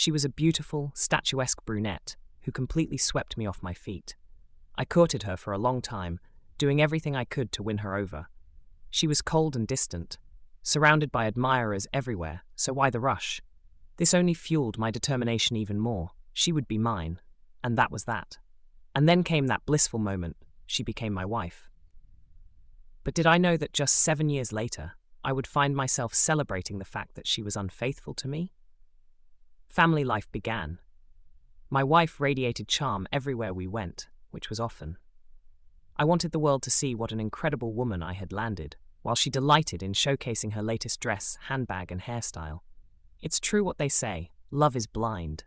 She was a beautiful, statuesque brunette who completely swept me off my feet. I courted her for a long time, doing everything I could to win her over. She was cold and distant, surrounded by admirers everywhere, so why the rush? This only fueled my determination even more. She would be mine, and that was that. And then came that blissful moment. She became my wife. But did I know that just 7 years later, I would find myself celebrating the fact that she was unfaithful to me? Family life began. My wife radiated charm everywhere we went, which was often. I wanted the world to see what an incredible woman I had landed, while she delighted in showcasing her latest dress, handbag, and hairstyle. It's true what they say, love is blind.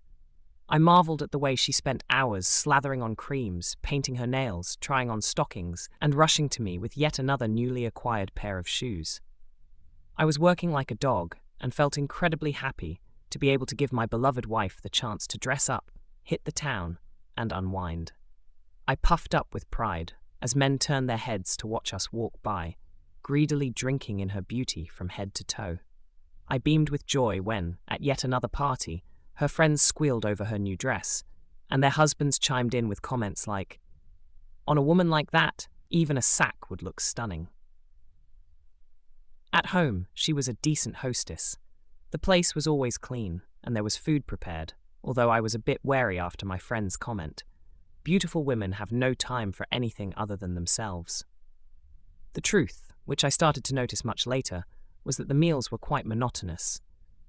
I marveled at the way she spent hours slathering on creams, painting her nails, trying on stockings, and rushing to me with yet another newly acquired pair of shoes. I was working like a dog and felt incredibly happy to be able to give my beloved wife the chance to dress up, hit the town, and unwind. I puffed up with pride as men turned their heads to watch us walk by, greedily drinking in her beauty from head to toe. I beamed with joy when, at yet another party, her friends squealed over her new dress, and their husbands chimed in with comments like, "On a woman like that, even a sack would look stunning." At home, she was a decent hostess. The place was always clean, and there was food prepared, although I was a bit wary after my friend's comment. Beautiful women have no time for anything other than themselves. The truth, which I started to notice much later, was that the meals were quite monotonous.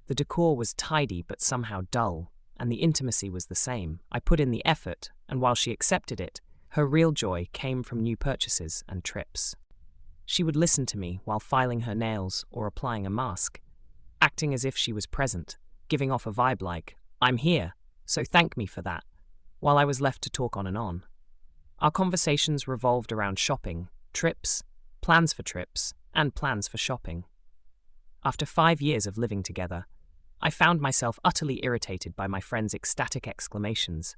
The decor was tidy but somehow dull, and the intimacy was the same. I put in the effort, and while she accepted it, her real joy came from new purchases and trips. She would listen to me while filing her nails or applying a mask, acting as if she was present, giving off a vibe like, "I'm here, so thank me for that," while I was left to talk on and on. Our conversations revolved around shopping, trips, plans for trips, and plans for shopping. After 5 years of living together, I found myself utterly irritated by my friends' ecstatic exclamations,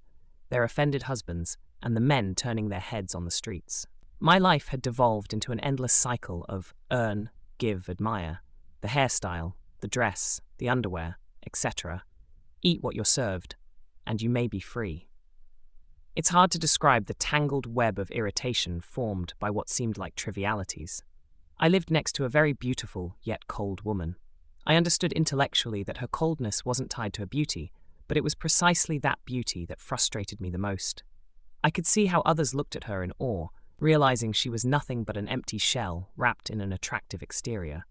their offended husbands, and the men turning their heads on the streets. My life had devolved into an endless cycle of earn, give, admire, the hairstyle, the dress, the underwear, etc. Eat what you're served, and you may be free. It's hard to describe the tangled web of irritation formed by what seemed like trivialities. I lived next to a very beautiful yet cold woman. I understood intellectually that her coldness wasn't tied to her beauty, but it was precisely that beauty that frustrated me the most. I could see how others looked at her in awe, realizing she was nothing but an empty shell wrapped in an attractive exterior.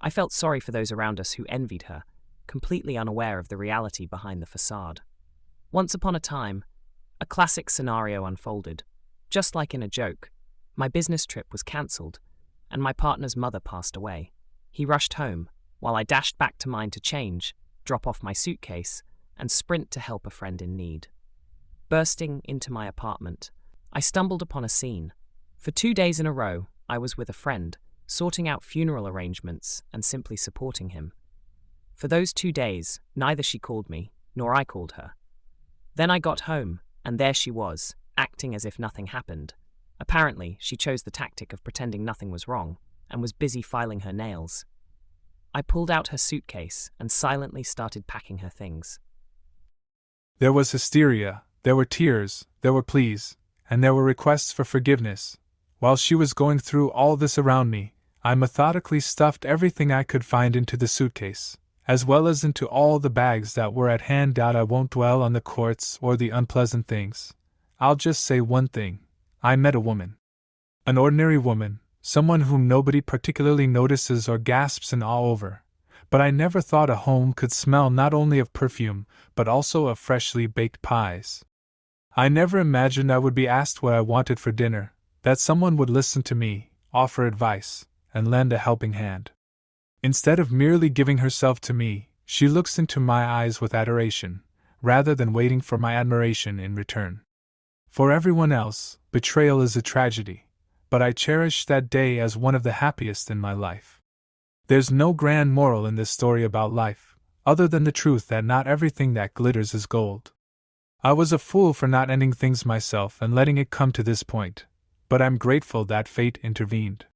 I felt sorry for those around us who envied her, completely unaware of the reality behind the facade. Once upon a time, a classic scenario unfolded. Just like in a joke, my business trip was cancelled, and my partner's mother passed away. He rushed home, while I dashed back to mine to change, drop off my suitcase, and sprint to help a friend in need. Bursting into my apartment, I stumbled upon a scene. For 2 days in a row, I was with a friend, sorting out funeral arrangements and simply supporting him. For those 2 days, neither she called me, nor I called her. Then I got home, and there she was, acting as if nothing happened. Apparently, she chose the tactic of pretending nothing was wrong, and was busy filing her nails. I pulled out her suitcase and silently started packing her things. There was hysteria, there were tears, there were pleas, and there were requests for forgiveness. While she was going through all this around me, I methodically stuffed everything I could find into the suitcase, as well as into all the bags that were at hand. I won't dwell on the courts or the unpleasant things. I'll just say one thing. I met a woman. An ordinary woman, someone whom nobody particularly notices or gasps in awe over. But I never thought a home could smell not only of perfume, but also of freshly baked pies. I never imagined I would be asked what I wanted for dinner, that someone would listen to me, offer advice, and lend a helping hand. Instead of merely giving herself to me, she looks into my eyes with adoration, rather than waiting for my admiration in return. For everyone else, betrayal is a tragedy, but I cherish that day as one of the happiest in my life. There's no grand moral in this story about life, other than the truth that not everything that glitters is gold. I was a fool for not ending things myself and letting it come to this point, but I'm grateful that fate intervened.